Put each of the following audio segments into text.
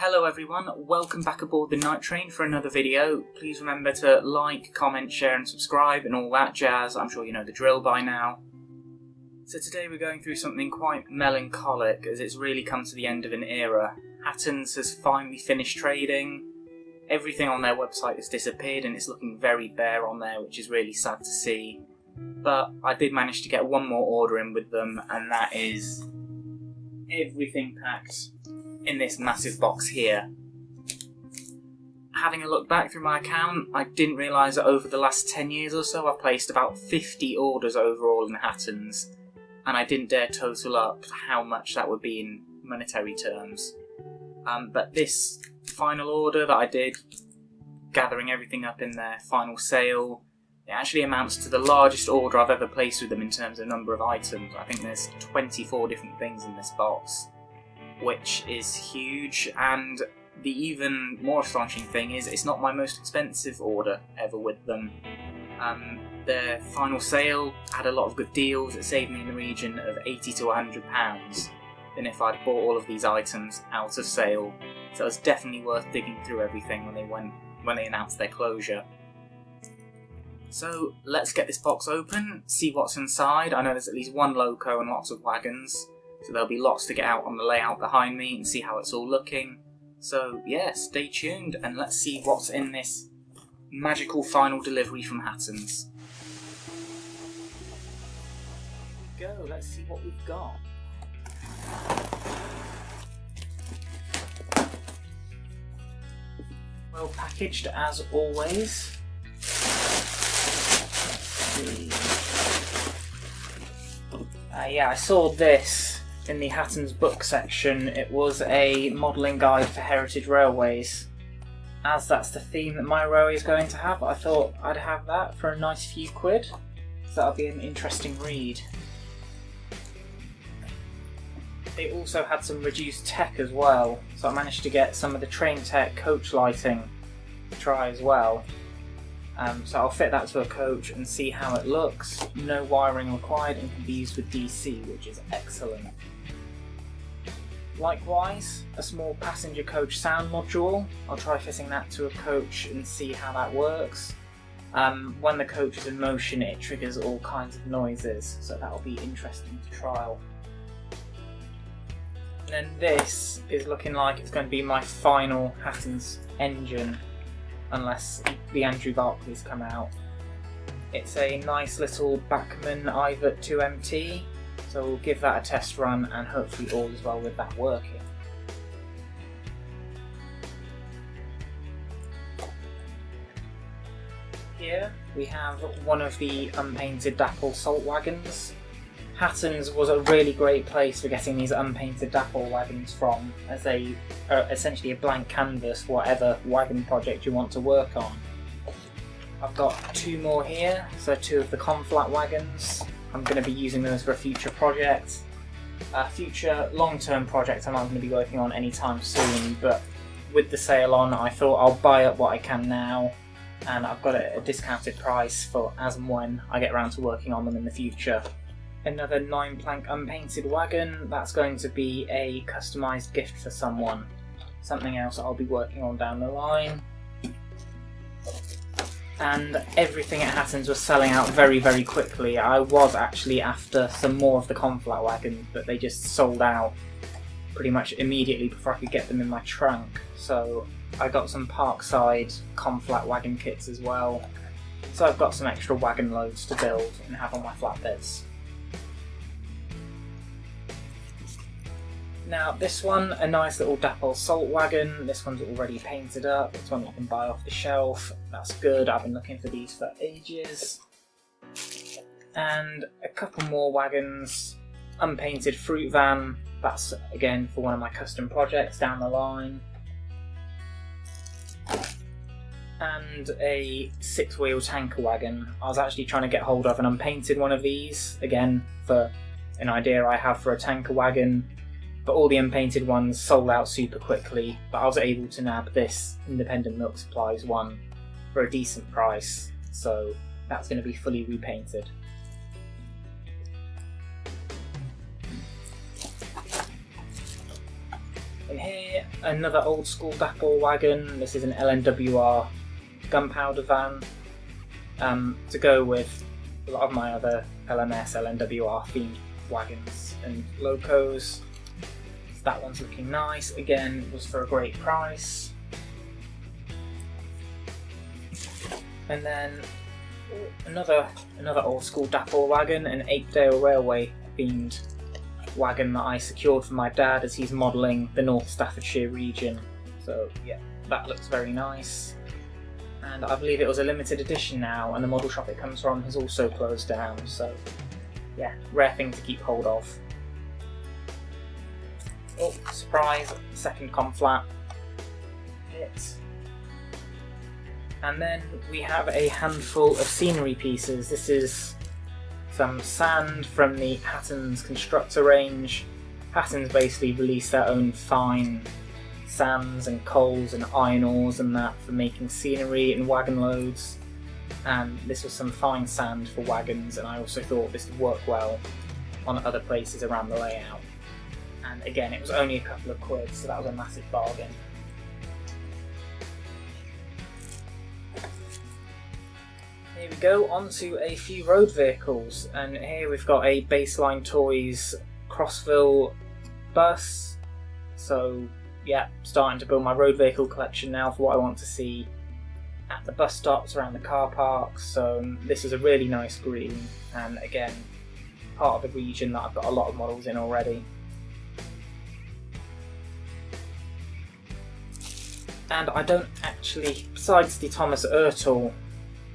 Hello everyone, welcome back aboard the Night Train for another video. Please remember to like, comment, share and subscribe and all that jazz. I'm sure you know the drill by now. So today we're going through something quite melancholic as it's really come to the end of an era. Hattons has finally finished trading. Everything on their website has disappeared and it's looking very bare on there, which is really sad to see. But I did manage to get one more order in with them, and that is everything packed in this massive box here. Having a look back through my account, I didn't realise that over the last 10 years or so I've placed about 50 orders overall in Hattons, and I didn't dare total up how much that would be in monetary terms. But this final order that I did, gathering everything up in their final sale, it actually amounts to the largest order I've ever placed with them in terms of number of items. I think there's 24 different things in this box, which is huge, and the even more astonishing thing is it's not my most expensive order ever with them. Their final sale had a lot of good deals. It saved me in the region of £80 to £100 than if I'd bought all of these items out of sale, so it was definitely worth digging through everything when they announced their closure. So let's get this box open, see what's inside. I know there's at least one loco and lots of wagons, so there'll be lots to get out on the layout behind me and see how it's all looking. So yeah, stay tuned and let's see what's in this magical final delivery from Hattons. Here we go, let's see what we've got. Well packaged as always. Yeah, I saw this in the Hattons book section. It was a modelling guide for heritage railways. As that's the theme that my railway is going to have, I thought I'd have that for a nice few quid. So that'll be an interesting read. They also had some reduced tech as well, so I managed to get some of the train tech coach lighting to try as well. So I'll fit that to a coach and see how it looks. No wiring required and can be used with DC, which is excellent. Likewise, a small passenger coach sound module. I'll try fitting that to a coach and see how that works. When the coach is in motion, it triggers all kinds of noises, so that'll be interesting to trial. And then this is looking like it's going to be my final Hattons engine, unless the Andrew Barclays come out. It's a nice little Bachmann Ivert 2MT, so we'll give that a test run and hopefully all is well with that working. Here we have one of the unpainted Dapple salt wagons. Hattons was a really great place for getting these unpainted Dapple wagons from, as they are essentially a blank canvas for whatever wagon project you want to work on. I've got two more here, so two of the conflat wagons. I'm going to be using those for a future project. A future long-term project I'm not going to be working on anytime soon, but with the sale on I thought I'll buy up what I can now, and I've got it at a discounted price for as and when I get around to working on them in the future. Another 9-plank unpainted wagon, that's going to be a customised gift for someone. Something else I'll be working on down the line. And everything at Hattons was selling out very, very quickly. I was actually after some more of the conflat wagons, but they just sold out pretty much immediately before I could get them in my trunk. So I got some Parkside conflat wagon kits as well. So I've got some extra wagon loads to build and have on my flatbeds. Now this one, a nice little Dapple salt wagon. This one's already painted up. It's one you can buy off the shelf. That's good, I've been looking for these for ages. And a couple more wagons. Unpainted fruit van. That's again for one of my custom projects down the line. And a 6-wheel tanker wagon. I was actually trying to get hold of an unpainted one of these, again for an idea I have for a tanker wagon. But all the unpainted ones sold out super quickly, but I was able to nab this Independent Milk Supplies one for a decent price, so that's going to be fully repainted. In here, another old school dapple wagon. This is an LNWR gunpowder van, to go with a lot of my other LMS, LNWR themed wagons and locos. So that one's looking nice. Again, was for a great price. And then another old school dapple wagon, an Apedale Railway themed wagon that I secured for my dad as he's modelling the North Staffordshire region. So yeah, that looks very nice. And I believe it was a limited edition now, and the model shop it comes from has also closed down, so yeah, rare thing to keep hold of. Oh, surprise, second conflat hit. And then we have a handful of scenery pieces. This is some sand from the Hattons constructor range. Hattons basically release their own fine sands and coals and iron ores and that for making scenery and wagon loads. And this was some fine sand for wagons, and I also thought this would work well on other places around the layout. And again, it was only a couple of quid, so that was a massive bargain. Here we go, onto a few road vehicles, and here we've got a Baseline Toys Crossville bus. So yeah, starting to build my road vehicle collection now for what I want to see at the bus stops around the car parks. So this is a really nice green, and again, part of the region that I've got a lot of models in already. And I don't actually, besides the Thomas Ertl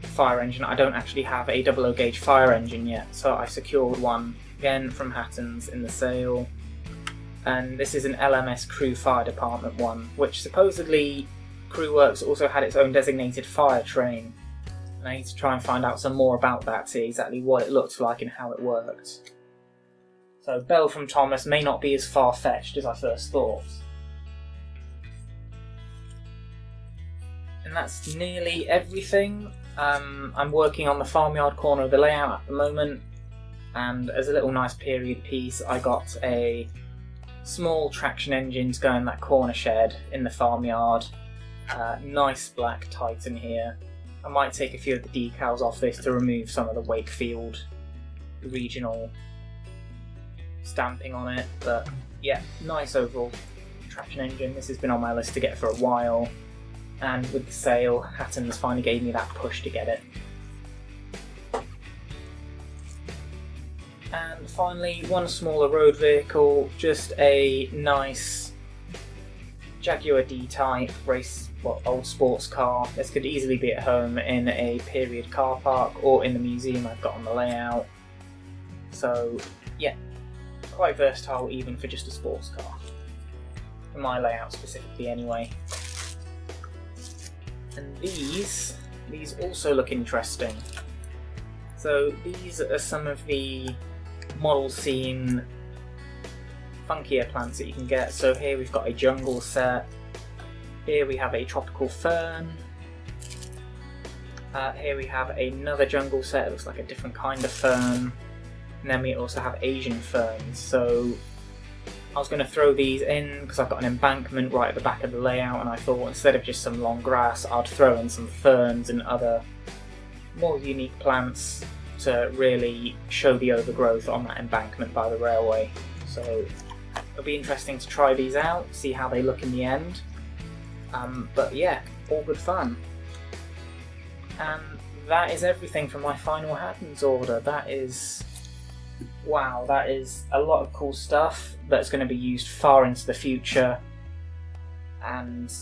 fire engine, I don't actually have a 00 gauge fire engine yet, so I secured one again from Hattons in the sale. And this is an LMS Crew Fire Department one, which supposedly Crewworks also had its own designated fire train. And I need to try and find out some more about that, see exactly what it looked like and how it worked. So Bell from Thomas may not be as far-fetched as I first thought. And that's nearly everything. I'm working on the farmyard corner of the layout at the moment, and as a little nice period piece I got a small traction engine to go in that corner shed in the farmyard. Nice black Titan here. I might take a few of the decals off this to remove some of the Wakefield regional stamping on it, but yeah, nice overall traction engine. This has been on my list to get for a while, and with the sale, Hattons finally gave me that push to get it. And finally, one smaller road vehicle, just a nice Jaguar D-Type race, old sports car. This could easily be at home in a period car park or in the museum I've got on the layout. So yeah, quite versatile even for just a sports car. For my layout specifically anyway. And these also look interesting. So these are some of the model scene funkier plants that you can get. So here we've got a jungle set. Here we have a tropical fern. Here we have another jungle set. It looks like a different kind of fern. And then we also have Asian ferns. So I was going to throw these in because I've got an embankment right at the back of the layout, and I thought instead of just some long grass, I'd throw in some ferns and other more unique plants to really show the overgrowth on that embankment by the railway. So it'll be interesting to try these out, see how they look in the end. But yeah, all good fun. And that is everything from my final Hattons order. That is... wow, that is a lot of cool stuff that's going to be used far into the future. And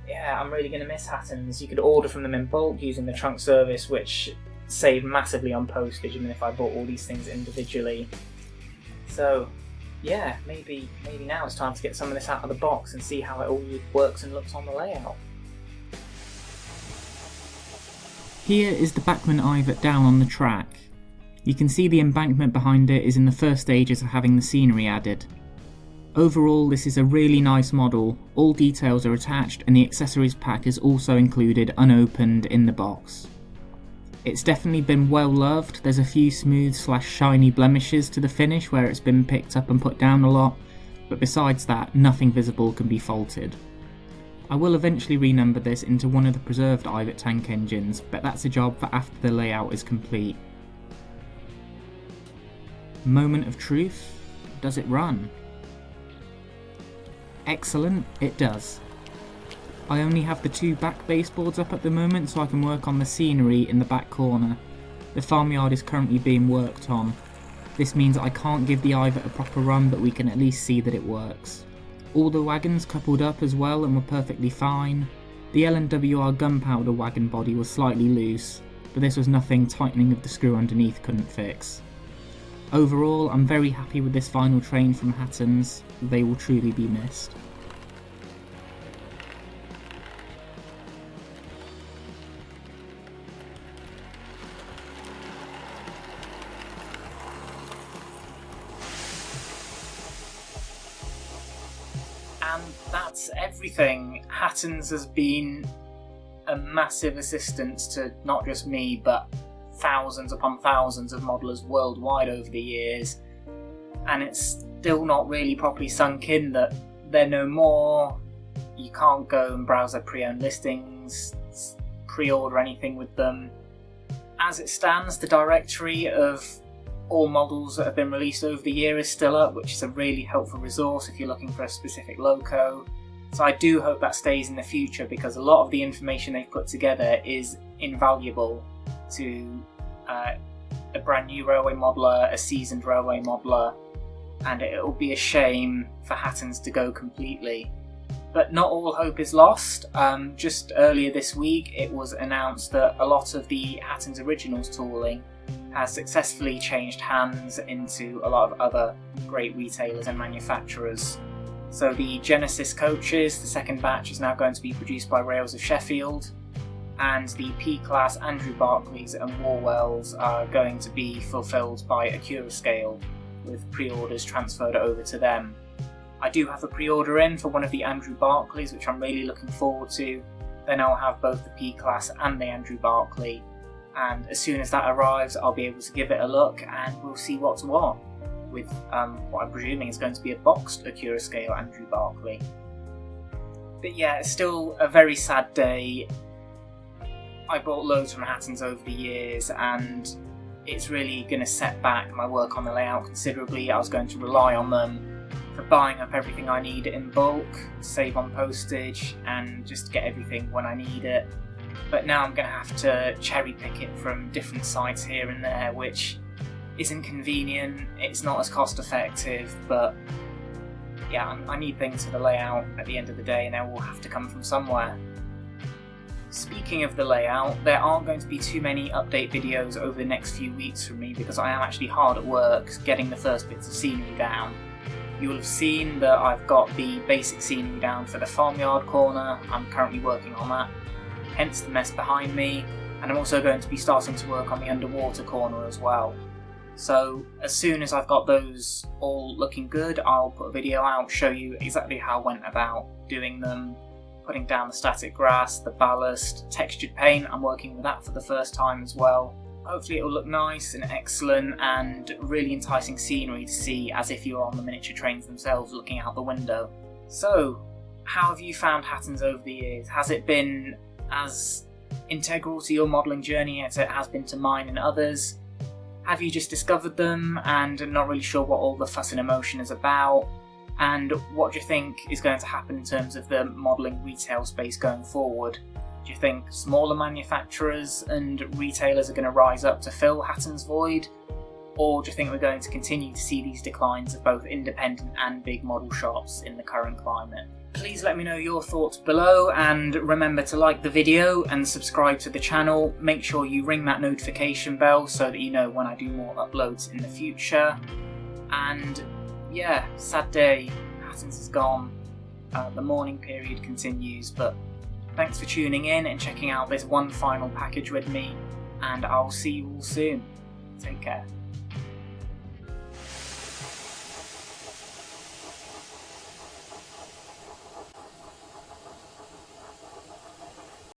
yeah, I'm really going to miss Hattons. You could order from them in bulk using the trunk service, which saved massively on postage, even if I bought all these things individually. So yeah, maybe now it's time to get some of this out of the box and see how it all works and looks on the layout. Here is the Bachmann Ivet down on the track. You can see the embankment behind it is in the first stages of having the scenery added. Overall, this is a really nice model, all details are attached and the accessories pack is also included unopened in the box. It's definitely been well loved. There's a few smooth/shiny blemishes to the finish where it's been picked up and put down a lot, but besides that, nothing visible can be faulted. I will eventually renumber this into one of the preserved Ivet tank engines, but that's a job for after the layout is complete. Moment of truth. Does it run? Excellent, it does. I only have the 2 back baseboards up at the moment so I can work on the scenery in the back corner. The farmyard is currently being worked on. This means I can't give the Ivet a proper run, but we can at least see that it works. All the wagons coupled up as well and were perfectly fine. The L&WR gunpowder wagon body was slightly loose, but this was nothing tightening of the screw underneath couldn't fix. Overall, I'm very happy with this final train from Hattons. They will truly be missed. And that's everything. Hattons has been a massive assistance to not just me, but thousands upon thousands of modelers worldwide over the years, and it's still not really properly sunk in that they're no more. You can't go and browse their pre-owned listings, pre-order anything with them. As it stands, the directory of all models that have been released over the year is still up, which is a really helpful resource if you're looking for a specific loco. So I do hope that stays in the future, because a lot of the information they've put together is invaluable to a brand new railway modeler, a seasoned railway modeler, and it will be a shame for Hattons to go completely. But not all hope is lost. Just earlier this week it was announced that a lot of the Hattons Originals tooling has successfully changed hands into a lot of other great retailers and manufacturers. So the Genesis coaches, the second batch, is now going to be produced by Rails of Sheffield, and the P-Class Andrew Barclays and Warwells are going to be fulfilled by Accurascale, with pre-orders transferred over to them. I do have a pre-order in for one of the Andrew Barclays, which I'm really looking forward to. Then I'll have both the P-Class and the Andrew Barclay, and as soon as that arrives I'll be able to give it a look and we'll see what's what, with what I'm presuming is going to be a boxed Accurascale Andrew Barclay. But yeah, it's still a very sad day. I bought loads from Hattons over the years, and it's really going to set back my work on the layout considerably. I was going to rely on them for buying up everything I need in bulk, save on postage, and just get everything when I need it. But now I'm going to have to cherry pick it from different sites here and there, which isn't convenient, it's not as cost effective, but yeah, I need things for the layout at the end of the day, and they will have to come from somewhere. Speaking of the layout, there aren't going to be too many update videos over the next few weeks from me, because I am actually hard at work getting the first bits of scenery down. You'll have seen that I've got the basic scenery down for the farmyard corner. I'm currently working on that, hence the mess behind me, and I'm also going to be starting to work on the underwater corner as well. So as soon as I've got those all looking good, I'll put a video out, show you exactly how I went about doing them, putting down the static grass, the ballast, textured paint. I'm working with that for the first time as well. Hopefully it'll look nice and excellent and really enticing scenery to see, as if you're on the miniature trains themselves looking out the window. So, how have you found Hattons over the years? Has it been as integral to your modelling journey as it has been to mine and others? Have you just discovered them and not really sure what all the fuss and emotion is about? And what do you think is going to happen in terms of the modelling retail space going forward? Do you think smaller manufacturers and retailers are going to rise up to fill Hattons' void? Or do you think we're going to continue to see these declines of both independent and big model shops in the current climate? Please let me know your thoughts below, and remember to like the video and subscribe to the channel. Make sure you ring that notification bell so that you know when I do more uploads in the future. And yeah, sad day, Hattons is gone. The mourning period continues, but thanks for tuning in and checking out this one final package with me, and I'll see you all soon. Take care.